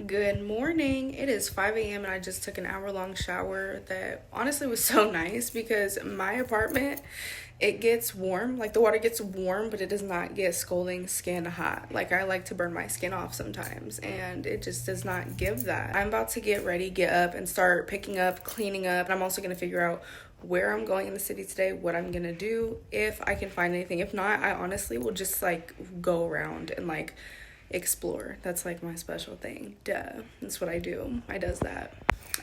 Good morning. It is 5 a.m. and I just took an hour-long shower that honestly was so nice because my apartment, it gets warm. Like the water gets warm, but it does not get scalding skin hot. Like I like to burn my skin off sometimes and it just does not give that. I'm about to get ready, get up and start picking up, cleaning up. And I'm also going to figure out where I'm going in the city today, what I'm going to do, if I can find anything. If not, I honestly will just like go around and like explore. That's like my special thing. Duh. That's what I do. I does that.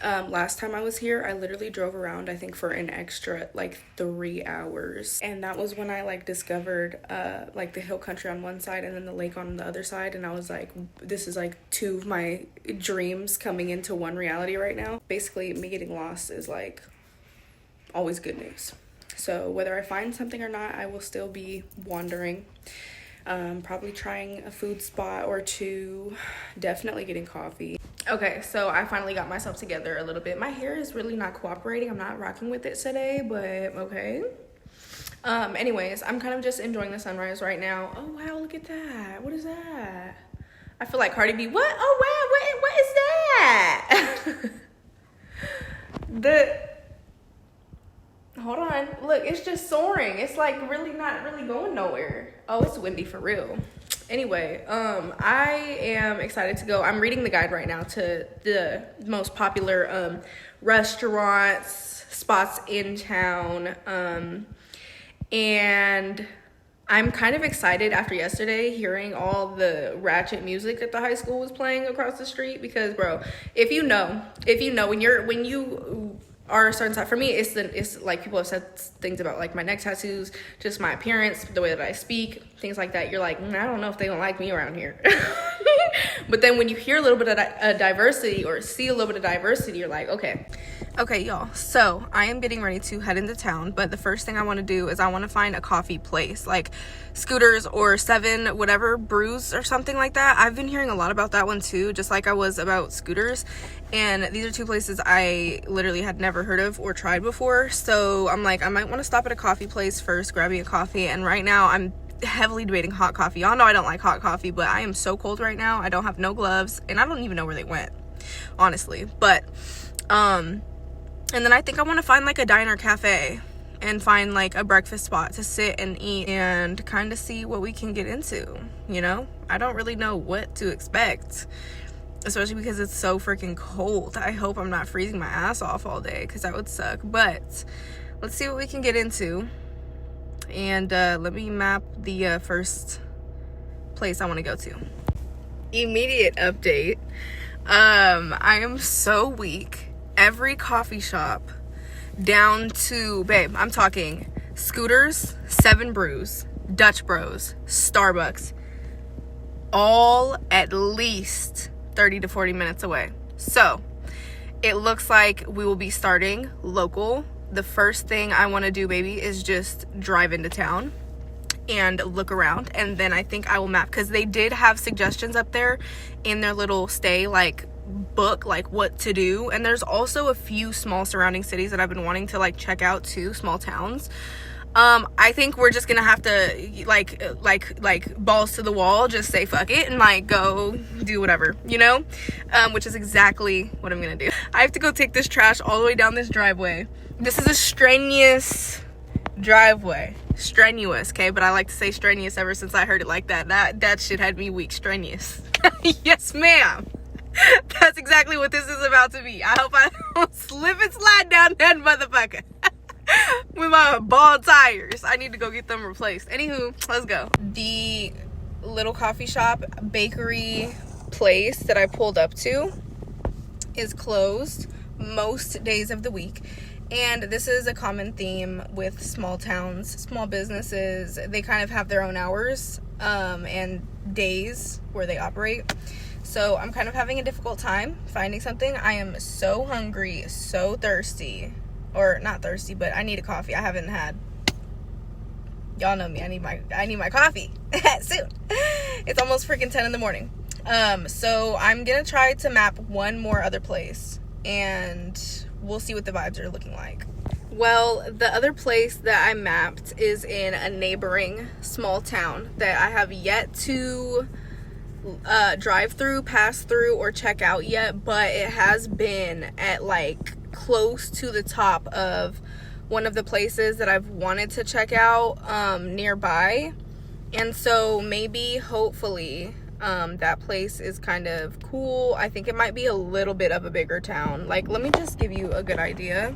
Last time I was here, I literally drove around, I think for an extra like 3 hours. And that was when I like discovered like the hill country on one side and then the lake on the other side. And I was like, this is like two of my dreams coming into one reality right now. Basically, me getting lost is like always good news. So whether I find something or not, I will still be wandering. Probably trying a food spot or two, definitely getting coffee. Okay, so I finally got myself together a little bit. My hair is really not cooperating. I'm not rocking with it today, but okay. Anyways, I'm kind of just enjoying the sunrise right now. Oh wow, look at that. What is that? I feel like Cardi B. What? Oh wow, what is that? Hold on. Look, it's just soaring. It's like really not really going nowhere. Oh, it's windy for real. Anyway, I am excited to go. I'm reading the guide right now to the most popular restaurants, spots in town. And I'm kind of excited after yesterday hearing all the ratchet music that the high school was playing across the street because, bro, if you know when you are a certain side. For me, it's like people have said things about like my neck tattoos, just my appearance, the way that I speak, things like that. You're like, I don't know if they don't like me around here. But then when you hear a little bit of diversity or see a little bit of diversity, you're like, okay, y'all. So I am getting ready to head into town, but the first thing I want to do is I want to find a coffee place, like Scooters or Seven, whatever, Brews or something like that. I've been hearing a lot about that one too, just like I was about Scooters. And these are two places I literally had never heard of or tried before. So I'm like, I might want to stop at a coffee place first, grab me a coffee. And right now I'm heavily debating hot coffee. Y'all know I don't like hot coffee, but I am so cold right now. I don't have no gloves and I don't even know where they went, honestly. But, and then I think I want to find like a diner cafe and find like a breakfast spot to sit and eat and kind of see what we can get into, you know? I don't really know what to expect, especially because it's so freaking cold. I hope I'm not freezing my ass off all day because that would suck. But let's see what we can get into. And let me map the first place I want to go to. Immediate update. I am so weak. Every coffee shop down to, babe, I'm talking Scooters, Seven Brews, Dutch Bros, Starbucks, all at least 30 to 40 minutes away. So it looks like we will be starting local. The first thing I want to do, baby, is just drive into town and look around. And then I think I will map, because they did have suggestions up there in their little stay, like book, like what to do. And there's also a few small surrounding cities that I've been wanting to like check out too, small towns. I think we're just gonna have to like balls to the wall, just say fuck it and like go do whatever, you know, which is exactly what I'm gonna do. I have to go take this trash all the way down this driveway. This is a strenuous driveway. Strenuous, okay? But I like to say strenuous ever since I heard it like that. That shit had me weak. Strenuous. Yes, ma'am. That's exactly what this is about to be. I hope I don't slip and slide down that motherfucker. With my bald tires. I need to go get them replaced. Anywho, let's go. The little coffee shop, bakery place that I pulled up to is closed most days of the week. And this is a common theme with small towns, small businesses. They kind of have their own hours and days where they operate. So I'm kind of having a difficult time finding something. I am so hungry, so thirsty. Or not thirsty, but I need a coffee. I haven't had. Y'all know me. I need my coffee soon. It's almost freaking 10 in the morning. So I'm gonna try to map one more other place, and we'll see what the vibes are looking like. Well, the other place that I mapped is in a neighboring small town that I have yet to drive through, pass through, or check out yet, but it has been at like close to the top of one of the places that I've wanted to check out nearby. And so maybe, hopefully, that place is kind of cool. I think it might be a little bit of a bigger town. Like, let me just give you a good idea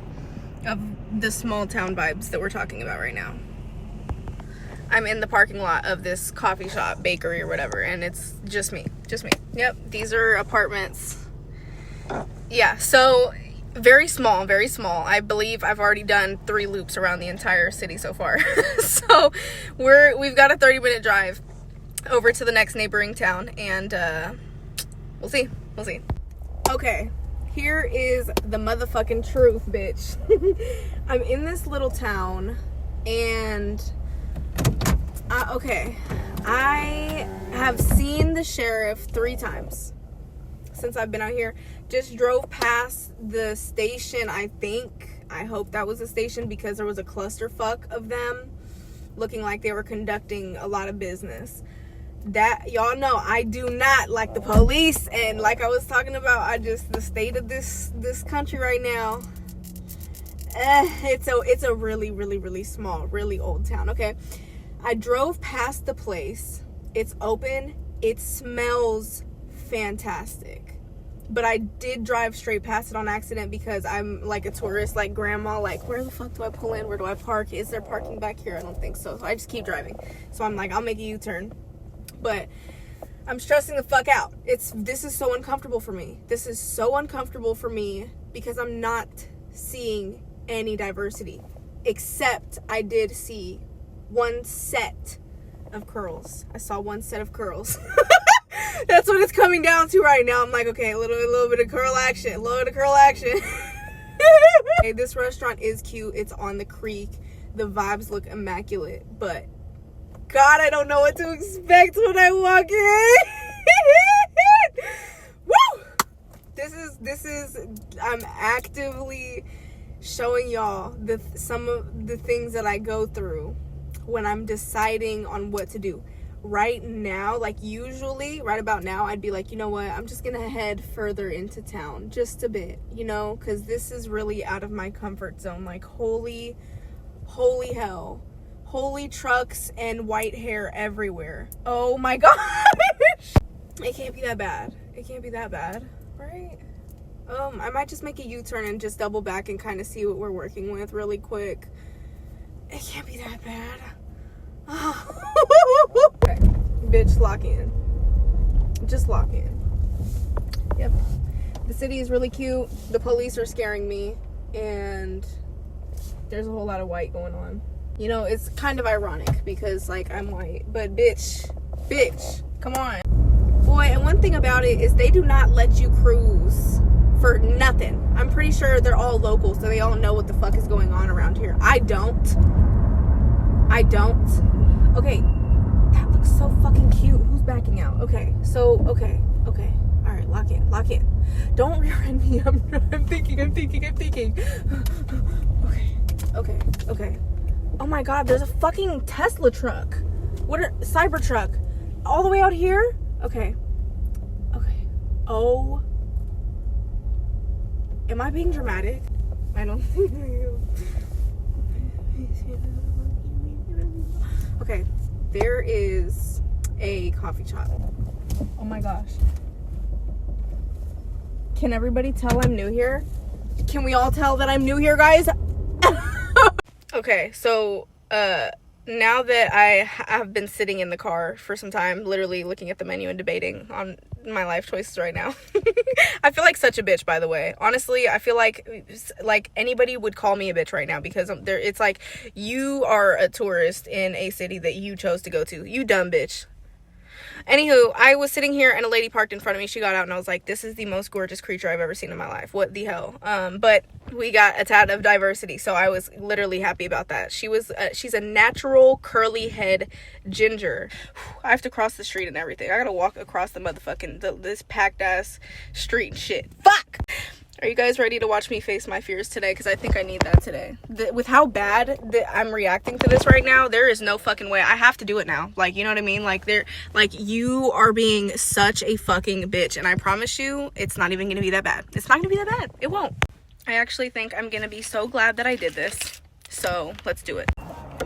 of the small town vibes that we're talking about right now. I'm in the parking lot of this coffee shop, bakery, or whatever, and it's just me. Yep, these are apartments. Yeah, so very small. I believe I've already done 3 loops around the entire city so far. So we've got a 30-minute drive over to the next neighboring town, and we'll see. Okay, here is the motherfucking truth, bitch. I'm in this little town, and okay, I have seen the sheriff 3 times since I've been out here. Just drove past the station, I hope that was the station, because there was a clusterfuck of them looking like they were conducting a lot of business. That, y'all know, I do not like the police, and like I was talking about, the state of this country right now, it's a really, really, really small, really old town. Okay, I drove past the place. It's open. It smells fantastic. But I did drive straight past it on accident because I'm like a tourist, like grandma, like, where the fuck do I pull in? Where do I park? Is there parking back here? I don't think so. So I just keep driving. So I'm like, I'll make a U-turn. But I'm stressing the fuck out. This is so uncomfortable for me. This is so uncomfortable for me because I'm not seeing any diversity. Except I did see one set of curls. I saw one set of curls. That's what it's coming down to right now. I'm like, okay, a little bit of curl action. A little bit of curl action. Okay, this restaurant is cute. It's on the creek. The vibes look immaculate. But God, I don't know what to expect when I walk in. Woo! This is I'm actively showing y'all some of the things that I go through when I'm deciding on what to do. Right now, like usually, right about now, I'd be like, you know what, I'm just gonna head further into town, just a bit, you know, because this is really out of my comfort zone. Like, holy hell. Holy trucks and white hair everywhere. Oh my gosh! It can't be that bad, right? I might just make a U-turn and just double back and kind of see what we're working with really quick. It can't be that bad. Okay, bitch, lock in. Just lock in. Yep. The city is really cute. The police are scaring me, and there's a whole lot of white going on. You know, it's kind of ironic because, like, I'm white, but bitch, come on. Boy, and one thing about it is they do not let you cruise for nothing. I'm pretty sure they're all local, so they all know what the fuck is going on around here. I don't. Okay, that looks so fucking cute. Who's backing out? Okay, so, okay. All right, lock in. Don't rear end me. I'm thinking. Okay. Oh my God, there's a fucking Tesla truck. Cybertruck. All the way out here? Okay. Oh. Am I being dramatic? I don't think I am. Okay, there is a coffee shop. Oh my gosh. Can everybody tell I'm new here? Can we all tell that I'm new here, guys? Okay, so now that I have been sitting in the car for some time, literally looking at the menu and debating on my life choices right now. I feel like such a bitch, by the way. Honestly, I feel like anybody would call me a bitch right now because it's like, you are a tourist in a city that you chose to go to. You dumb bitch. Anywho, I was sitting here and a lady parked in front of me. She got out and I was like, this is the most gorgeous creature I've ever seen in my life. What the hell? But we got a tad of diversity, so I was literally happy about that. She's a natural curly head ginger. I have to cross the street and everything. I gotta walk across the motherfucking this packed ass street and shit. Fuck! Are you guys ready to watch me face my fears today? Because I think I need that today. With how bad that I'm reacting to this right now, there is no fucking way. I have to do it now. Like, you know what I mean? Like, you are being such a fucking bitch. And I promise you, it's not even going to be that bad. It's not going to be that bad. It won't. I actually think I'm going to be so glad that I did this. So, let's do it.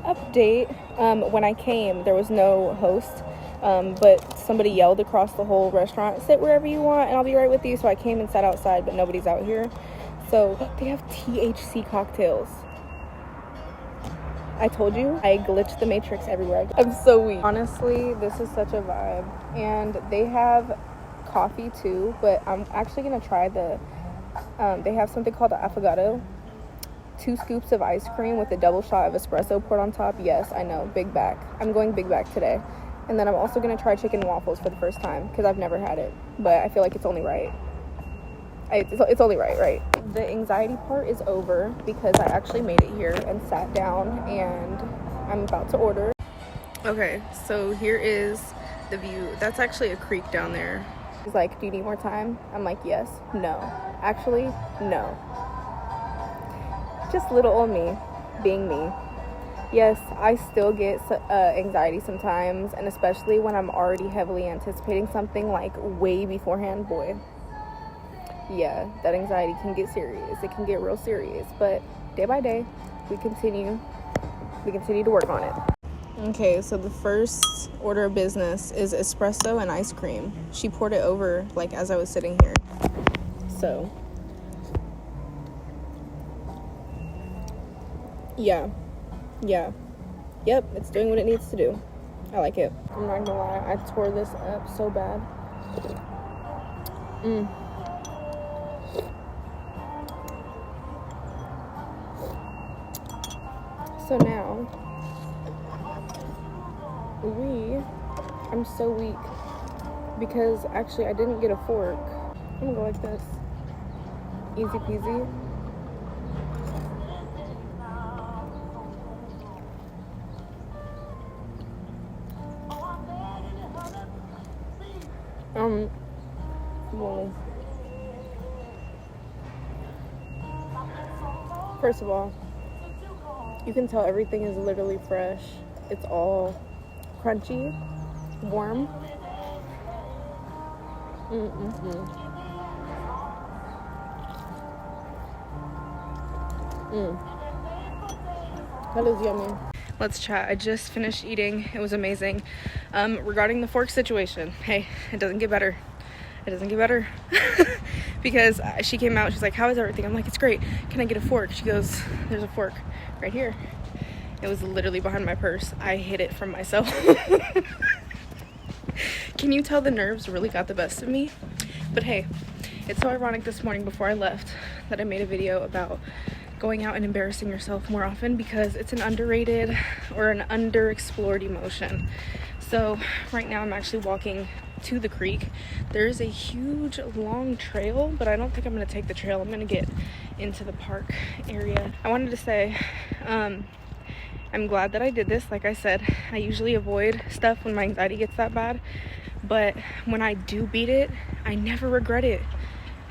Update. When I came, there was no host. But somebody yelled across the whole restaurant, sit wherever you want and I'll be right with you. So I came and sat outside, but nobody's out here. So they have THC cocktails. I told you, I glitched the matrix everywhere. I'm so weak. Honestly, this is such a vibe. And they have coffee too, but I'm actually gonna try they have something called the affogato. 2 scoops of ice cream with a double shot of espresso poured on top. Yes, I know, big back. I'm going big back today. And then I'm also going to try chicken waffles for the first time because I've never had it. But I feel like it's only right. It's only right? The anxiety part is over because I actually made it here and sat down and I'm about to order. Okay, so here is the view. That's actually a creek down there. He's like, do you need more time? I'm like, yes. No. Actually, no. Just little old me being me. Yes, I still get anxiety sometimes, and especially when I'm already heavily anticipating something like way beforehand, boy. Yeah, that anxiety can get serious. It can get real serious, but day by day, we continue to work on it. Okay, so the first order of business is espresso and ice cream. She poured it over, like, as I was sitting here. So, yeah. Yep, it's doing what it needs to do. I like it. I'm not gonna lie, I tore this up so bad. So now, I'm so weak because actually I didn't get a fork. I'm gonna go like this. Easy peasy. Well, first of all, you can tell everything is literally fresh. It's all crunchy, warm. That is yummy. Let's chat. I just finished eating. It was amazing. Regarding the fork situation, hey, it doesn't get better. Because she came out, she's like, how is everything? I'm like, it's great. Can I get a fork? She goes, there's a fork right here. It was literally behind my purse. I hid it from myself. Can you tell the nerves really got the best of me? But hey, it's so ironic this morning before I left that I made a video about going out and embarrassing yourself more often because it's an underrated or an underexplored emotion. So right now I'm actually walking to the creek. There's a huge long trail, but I don't think I'm gonna take the trail. I'm gonna get into the park area. I wanted to say I'm glad that I did this. Like I said, I usually avoid stuff when my anxiety gets that bad, but when I do beat it, I never regret it.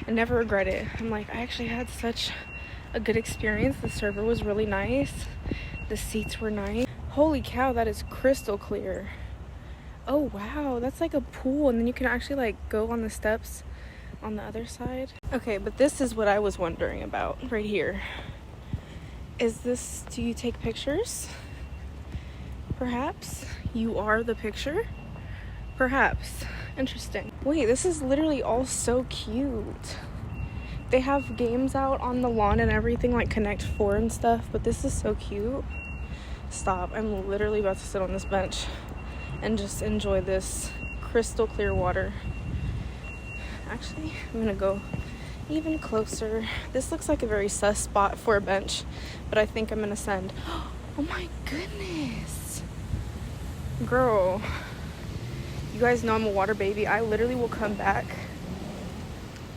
I'm like, I actually had such a good experience. The server was really nice. The seats were nice. Holy cow, that is crystal clear. Oh wow, that's like a pool, and then you can actually like go on the steps on the other side. Okay, but this is what I was wondering about right here. Do you take pictures? Perhaps you are the picture? Perhaps. Interesting. Wait, this is literally all so cute. They have games out on the lawn and everything, like Connect 4 and stuff, but this is so cute. Stop. I'm literally about to sit on this bench and just enjoy this crystal clear water. Actually, I'm gonna go even closer. This looks like a very sus spot for a bench, but I think I'm gonna send. Oh my goodness. Girl, you guys know I'm a water baby. I literally will come back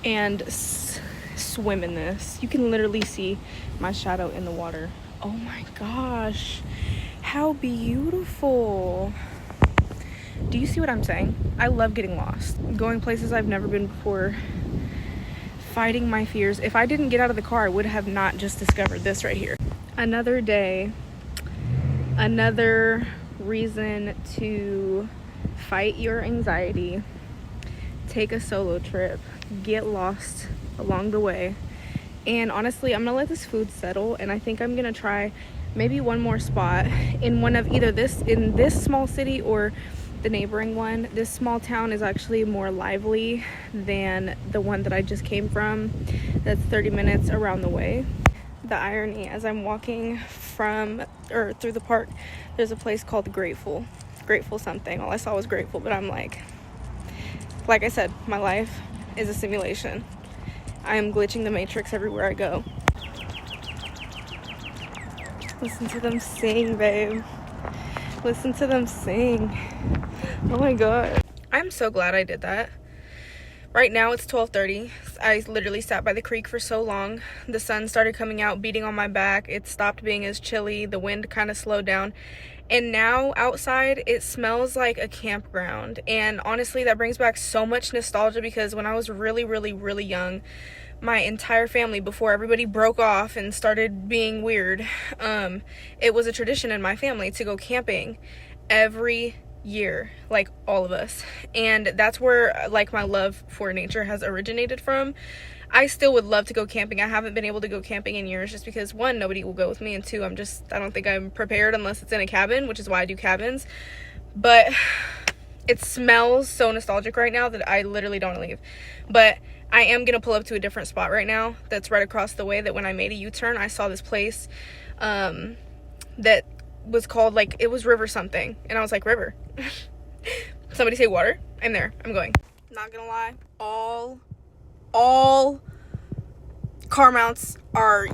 and swim in this. You can literally see my shadow in the water. Oh my gosh, how beautiful. Do you see what I'm saying? I love getting lost, going places I've never been before, fighting my fears. If I didn't get out of the car, I would have not just discovered this right here. Another day, another reason to fight your anxiety, take a solo trip, get lost along the way. And honestly, I'm gonna let this food settle, and I think I'm gonna try maybe one more spot in one of either in this small city or the neighboring one. This small town is actually more lively than the one that I just came from. That's 30 minutes around the way. The irony, as I'm walking through the park, there's a place called Grateful something. All I saw was Grateful, but I'm like I said, my life is a simulation. I am glitching the matrix everywhere I go. Listen to them sing, babe. Listen to them sing. Oh my god. I'm so glad I did that. Right now it's 12:30. I literally sat by the creek for so long. The sun started coming out, beating on my back. It stopped being as chilly. The wind kind of slowed down. And now outside it smells like a campground. And honestly, that brings back so much nostalgia, because when I was really, really, really young, my entire family, before everybody broke off and started being weird, it was a tradition in my family to go camping every year, like all of us. And that's where like my love for nature has originated from. I still would love to go camping. I haven't been able to go camping in years just because, one, nobody will go with me, and two, I don't think I'm prepared unless it's in a cabin, which is why I do cabins. But it smells so nostalgic right now that I literally don't want to leave. But I am going to pull up to a different spot right now that's right across the way, that when I made a U-turn, I saw this place that was called, like, it was River something. And I was like, River? Somebody say water? I'm there. I'm going. Not going to lie. All car mounts are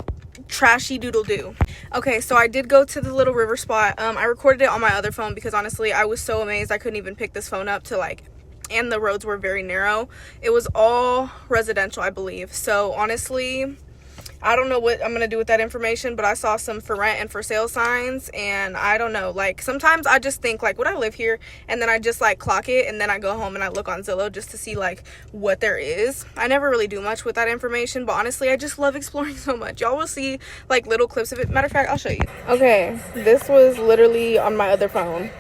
trashy doodle-doo. Okay, so I did go to the little river spot. I recorded it on my other phone because honestly, I was so amazed I couldn't even pick this phone up to and the roads were very narrow. It was all residential, I believe. So honestly, I don't know what I'm gonna do with that information, but I saw some for rent and for sale signs, and I don't know, sometimes I just think would I live here? And then I just clock it, and then I go home and I look on Zillow just to see what there is. I never really do much with that information, but honestly, I just love exploring so much. Y'all will see little clips of it. Matter of fact, I'll show you. Okay, this was literally on my other phone.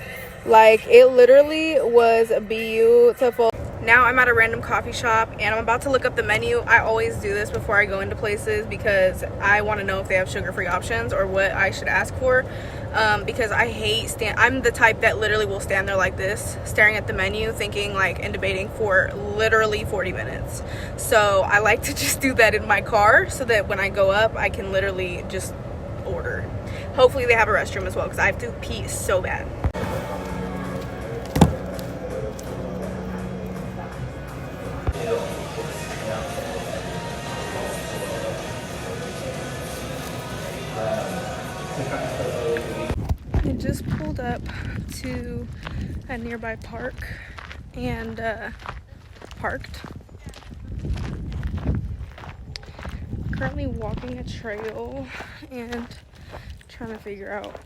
It literally was beautiful. Now I'm at a random coffee shop and I'm about to look up the menu. I always do this before I go into places because I want to know if they have sugar-free options or what I should ask for, because I hate I'm the type that literally will stand there like this, staring at the menu, thinking and debating for literally 40 minutes. So I like to just do that in my car so that when I go up, I can literally just order. Hopefully they have a restroom as well, because I have to pee so bad. I just pulled up to a nearby park and parked. Currently walking a trail and trying to figure out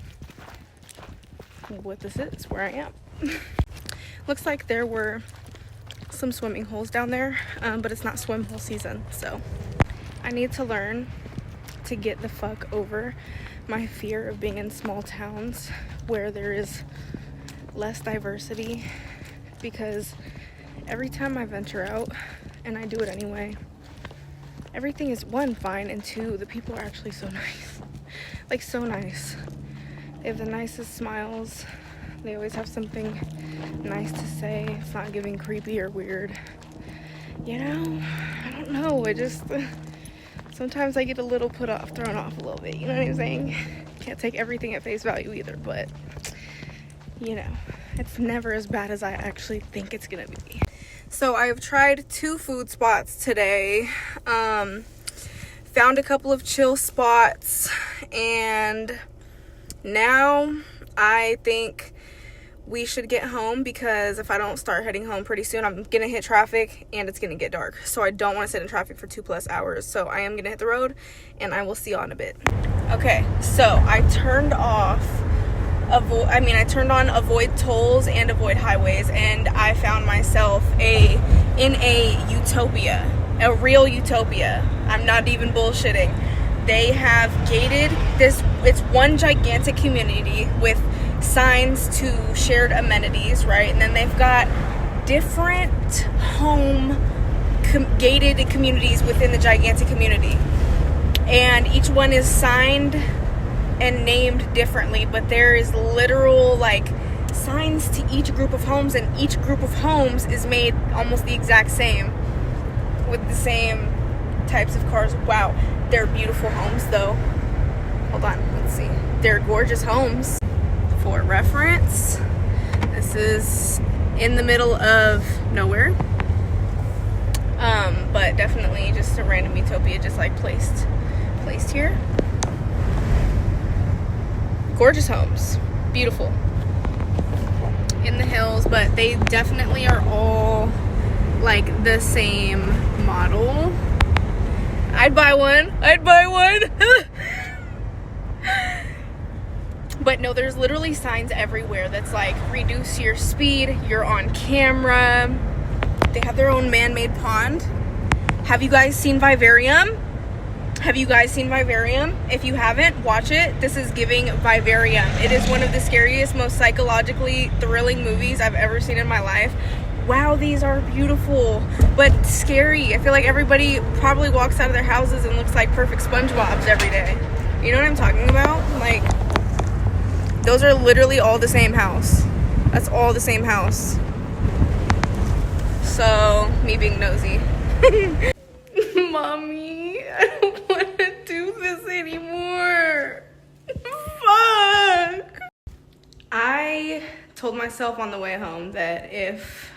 what this is, where I am. Looks like there were some swimming holes down there, but it's not swim hole season, so I need to learn to get the fuck over my fear of being in small towns where there is less diversity, because every time I venture out, and I do it anyway, everything is, one, fine, and two, the people are actually so nice. So nice. They have the nicest smiles. They always have something nice to say. It's not giving creepy or weird. I don't know. Sometimes I get a little thrown off a little bit. You know what I'm saying? Can't take everything at face value either, but it's never as bad as I actually think it's gonna be. So I've tried 2 food spots today. Found a couple of chill spots, and now I think we should get home, because if I don't start heading home pretty soon, I'm gonna hit traffic and it's gonna get dark. So I don't want to sit in traffic for 2+ hours. So I am gonna hit the road, and I will see y'all in a bit. Okay, so I turned on avoid tolls and avoid highways, and I found myself in a utopia. a real utopia. I'm not even bullshitting. They have gated this. It's one gigantic community with signs to shared amenities, right? And then they've got different gated communities within the gigantic community. And each one is signed and named differently, but there is literal like signs to each group of homes, and each group of homes is made almost the exact same with the same types of cars. Wow, they're beautiful homes though. Hold on, let's see. They're gorgeous homes. For reference, this is in the middle of nowhere, but definitely just a random utopia, just like placed here. Gorgeous homes, beautiful, in the hills, but they definitely are all like the same model. I'd buy one. But no, there's literally signs everywhere that's like, reduce your speed, you're on camera. They have their own man-made pond. Have you guys seen Vivarium? If you haven't, watch it. This is giving Vivarium. It is one of the scariest, most psychologically thrilling movies I've ever seen in my life. Wow, these are beautiful, but scary. I feel like everybody probably walks out of their houses and looks like perfect SpongeBobs every day. You know what I'm talking about? Like, those are literally all the same house. That's all the same house. So, me being nosy. Mommy, I don't want to do this anymore. Fuck. I told myself on the way home that if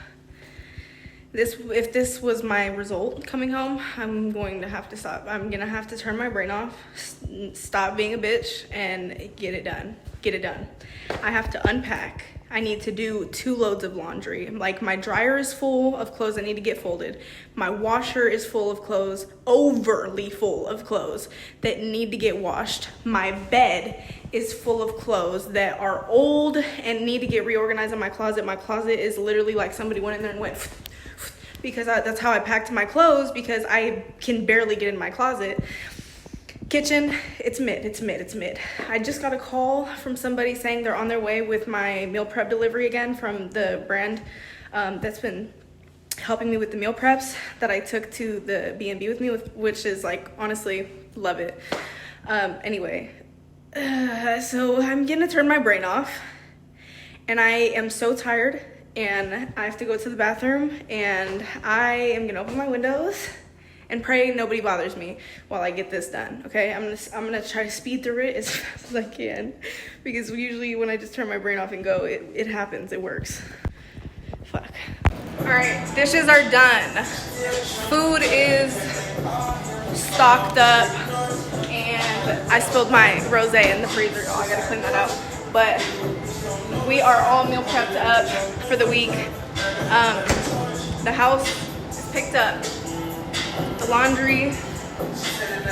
this was my result coming home, I'm going to have to stop. I'm gonna have to turn my brain off, stop being a bitch, and get it done. I have to unpack. I need to do 2 loads of laundry. Like, my dryer is full of clothes that need to get folded. My washer is full of clothes, overly full of clothes that need to get washed. My bed is full of clothes that are old and need to get reorganized in my closet. My closet is literally like somebody went in there and went because that's how I packed my clothes, because I can barely get in my closet. Kitchen, it's mid. I just got a call from somebody saying they're on their way with my meal prep delivery again from the brand that's been helping me with the meal preps that I took to the B&B with me, which is like, honestly, love it. Anyway, so I'm gonna turn my brain off, and I am so tired, and I have to go to the bathroom, and I am gonna open my windows and pray nobody bothers me while I get this done, okay? I'm gonna try to speed through it as fast as I can, because usually when I just turn my brain off and go, it happens, it works. Fuck. All right, dishes are done. Food is stocked up, and I spilled my rosé in the freezer. Oh, I gotta clean that out. But we are all meal prepped up for the week. The house is picked up. The laundry,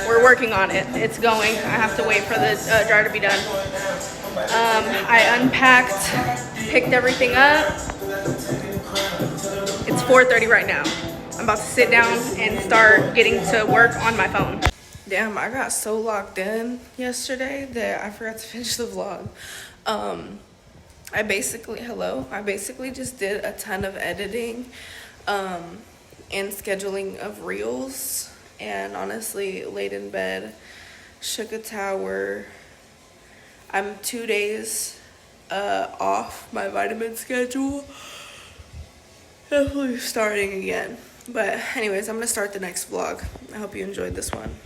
we're working on it. It's going. I have to wait for the dryer to be done. I unpacked, picked everything up. It's 4:30 right now. I'm about to sit down and start getting to work on my phone. Damn, I got so locked in yesterday that I forgot to finish the vlog. I basically just did a ton of editing and scheduling of reels, and honestly laid in bed, shook a tower. I'm 2 days off my vitamin schedule. Definitely starting again. But anyways, I'm gonna start the next vlog. I hope you enjoyed this one.